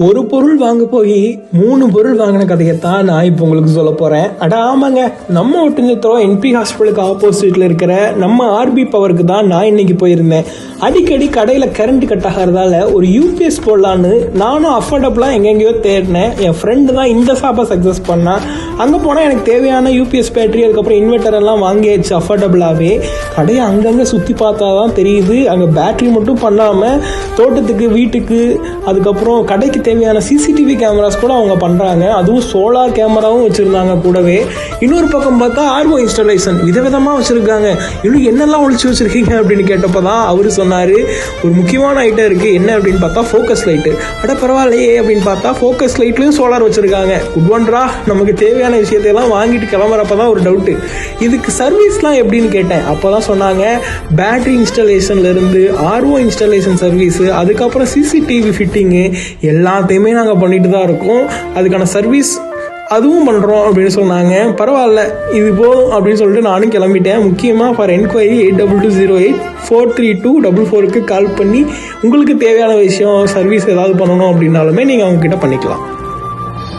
ஒரு பொருள் வாங்க போய் 3 பொருள் வாங்கின கதையத்தான் நான் இப்போ உங்களுக்கு சொல்ல போகிறேன். ஆமாங்க, நம்ம ஒட்டுஞ்சத்திரம் என்பி ஹாஸ்பிட்டலுக்கு ஆப்போசிட்டில் இருக்கிற நம்ம ஆர்பி பவருக்கு தான் நான் இன்னைக்கு போயிருந்தேன். அடிக்கடி கடையில் கரண்ட் கட் ஆகிறதால ஒரு யூபிஎஸ் போடலான்னு நானும் அஃபோர்டபுளாக எங்கெங்கேயோ தேடினேன். என் ஃப்ரெண்டு தான் இந்த ஷாப்பை சக்ஸஸ் பண்ணான். அங்கே போனால் எனக்கு தேவையான யூபிஎஸ் பேட்டரி அதுக்கப்புறம் இன்வெர்டர் எல்லாம் வாங்கியாச்சு அஃபோர்டபுளாகவே. கடையை அங்கங்கே சுற்றி பார்த்தா தான் தெரியுது, அங்கே பேட்டரி மட்டும் பண்ணாமல் தோட்டத்துக்கு வீட்டுக்கு அதுக்கப்புறம் கடைக்கு தேவையான சிசிடிவி கேமராஸ் கூட அவங்க பண்ணுறாங்க. அதுவும் சோலார் கேமராவும் வச்சுருந்தாங்க கூடவே. இன்னொரு பக்கம் பார்த்தா ஆர்ஓ இன்ஸ்டாலேஷன் விதவிதமாக வச்சுருக்காங்க. இன்னும் என்னெல்லாம் ஒழிச்சு வச்சுருக்கீங்க அப்படின்னு கேட்டப்போ தான் அவர் சொன்னார், ஒரு முக்கியமான ஐட்டம் இருக்குது. என்ன அப்படின்னு பார்த்தா ஃபோக்கஸ் லைட்டு. பரவாயில்லையே அப்படின்னு பார்த்தா ஃபோக்கஸ் லைட்லையும் சோலார் வச்சுருக்காங்க. குட் ஒன்றா, நமக்கு தேவையான விஷயத்தையெல்லாம் வாங்கிட்டு கிளம்புறப்ப தான் ஒரு டவுட்டு, இதுக்கு சர்வீஸ்லாம் எப்படின்னு கேட்டேன். அப்போ தான் சொன்னாங்க, பேட்டரி இன்ஸ்டாலேஷன்லேருந்து ஆர்ஓ இன்ஸ்டாலேஷன் சர்வீஸு அதுக்கப்புறம் சிசிடிவி ஃபிட்டிங்கு எல்லாத்தையுமே நாங்கள் பண்ணிட்டு தான் இருக்கோம். அதுக்கான சர்வீஸ் அதுவும் பண்ணுறோம் அப்படின்னு சொன்னாங்க. பரவாயில்ல, இது போதும் அப்படின்னு சொல்லிட்டு நானும் கிளம்பிட்டேன். முக்கியமாக ஃபார் என்கொயரி 8220843244 கால் பண்ணி உங்களுக்கு தேவையான விஷயம் சர்வீஸ் ஏதாவது பண்ணணும் அப்படின்னாலுமே நீங்கள் அவங்கக்கிட்ட பண்ணிக்கலாம்.